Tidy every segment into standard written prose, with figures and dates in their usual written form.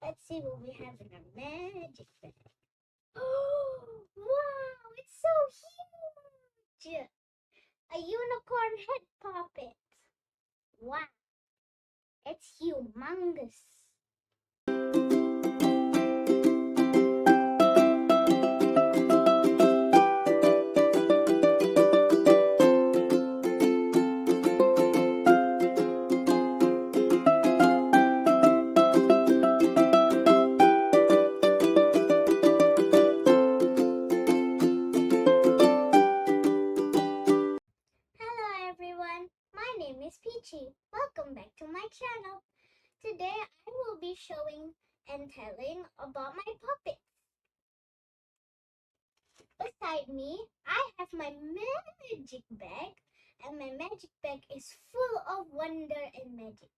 Let's see what we have in our magic bag. Oh, wow, it's so huge! A unicorn head puppet. Wow, it's humongous. Hello everyone, my name is Peachy. Welcome back to my channel. Today I will be showing and telling about my puppets. Beside me, I have my magic bag, and my magic bag is full of wonder and magic.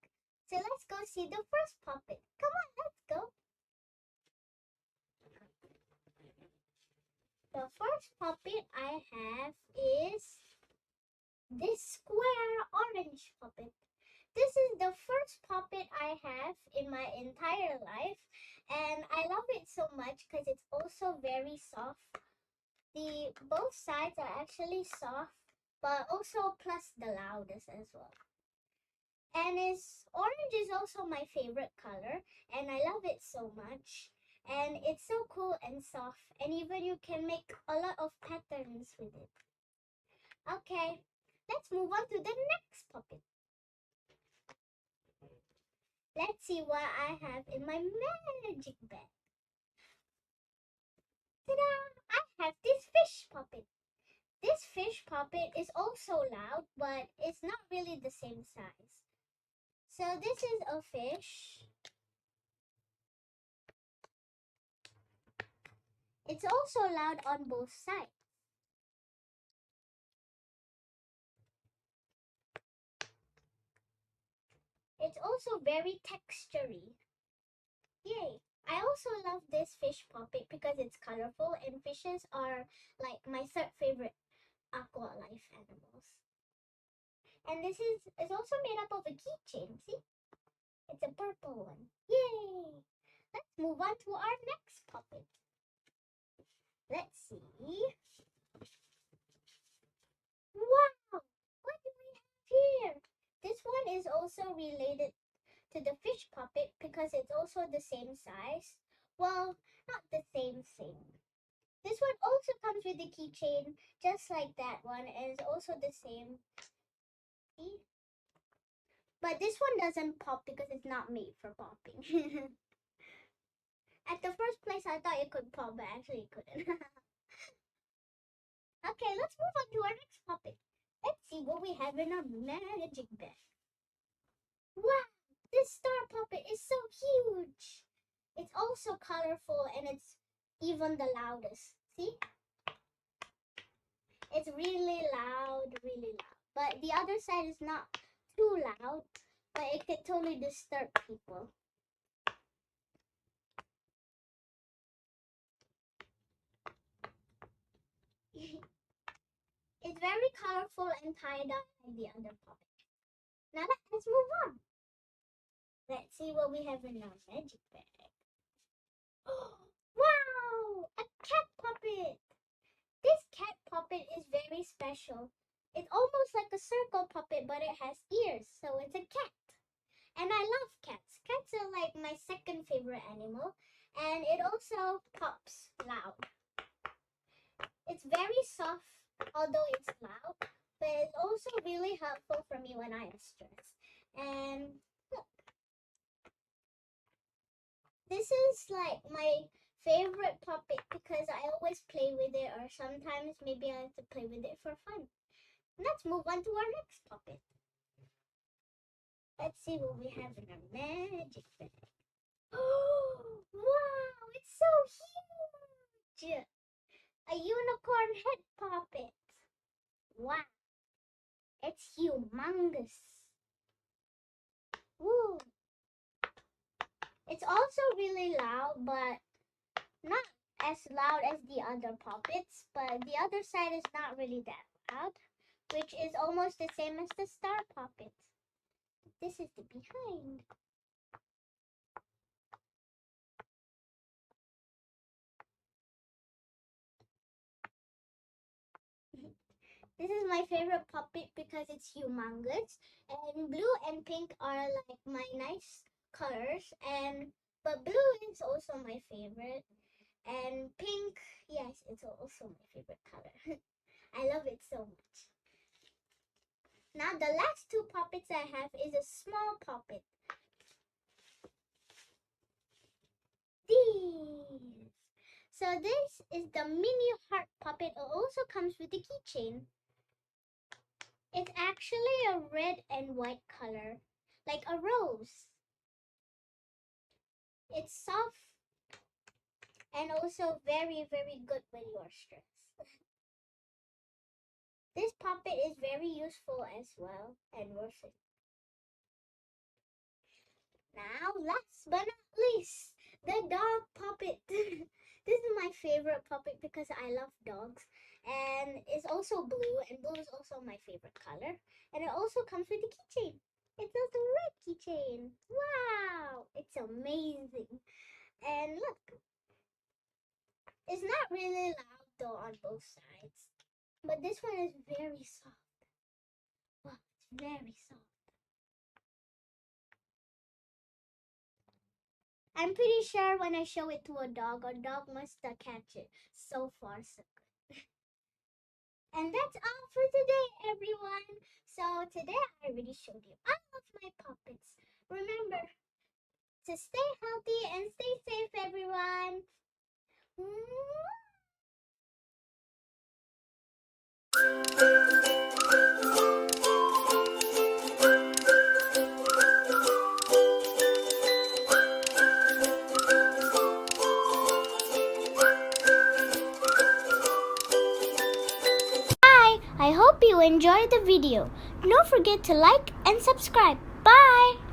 So let's go see the first puppet. Come on, let's go. The first puppet I have is this square orange puppet. This is the first puppet I have in my entire life, and I love it so much because it's also very soft. Both sides are actually soft, but also plus the loudest as well. And orange is also my favorite color, and I love it so much. And it's so cool and soft, and even you can make a lot of patterns with it. Okay, let's move on to the next puppet. Let's see what I have in my magic bag. Ta-da! I have this fish puppet. This fish puppet is also loud, but it's not really the same size. So this is a fish. It's also loud on both sides. It's also very textury. Yay! I also love this fish puppet because it's colorful, and fishes are like my third favorite aqua life animals. And this is also made up of a keychain. See? It's a purple one. Yay! Let's move on to our next puppet. Let's see. Wow! What do we have here? This one is also related to the fish puppet because it's also the same size. Well, not the same. This one also comes with the keychain, just like that one, and it's also the same. See? But this one doesn't pop because it's not made for popping. At the first place, I thought it could pop, but actually it couldn't. Okay, let's move on to our next puppet. Let's see what we have in our magic bag. Wow, this star puppet is so huge. It's also colorful, and it's even the loudest. See? It's really loud, really loud. But the other side is not too loud, but it could totally disturb people. It's very colorful and tie-dye like the other puppet. Now let's move on. Let's see what we have in our magic bag. Wow! A cat puppet! This cat puppet is very special. It's almost like a circle puppet, but it has ears, so it's a cat. And I love cats. Cats are like my second favorite animal, and it also pops loud. It's very soft, although it's loud, but it's also really helpful for me when I am stressed. And look, this is like my favorite puppet because I always play with it, or sometimes maybe I have to play with it for fun. Let's move on to our next puppet. Let's see what we have in our magic bag. Oh, wow, it's so huge! A unicorn head puppet. Wow, it's humongous. Woo! It's also really loud, but not as loud as the other puppets. But the other side is not really that loud, which is almost the same as the star puppets. This is the behind. This is my favorite Popit because it's humongous, and blue and pink are like my nice colors, but blue is also my favorite, and pink, yes, it's also my favorite color. I love it so much. Now the last two Popits I have is a small Popit. These. So this is the mini heart Popit. It also comes with a keychain. It's actually a red and white color, like a rose. It's soft and also very, very good when you're stressed. This Popit is very useful as well and worth it. Now, last but not least, the dog Popit. This is my favorite Popit because I love dogs, and it's also blue, and blue is also my favorite color. And it also comes with a keychain. It's also a red keychain. Wow, it's amazing. And look, it's not really loud though on both sides, but this one is very soft. Wow, it's very soft. I'm pretty sure when I show it to a dog must catch it. So far, so good. And that's all for today, everyone. So today I already showed you all of my puppets. Remember to stay healthy and stay safe, everyone. I hope you enjoyed the video. Don't forget to like and subscribe. Bye!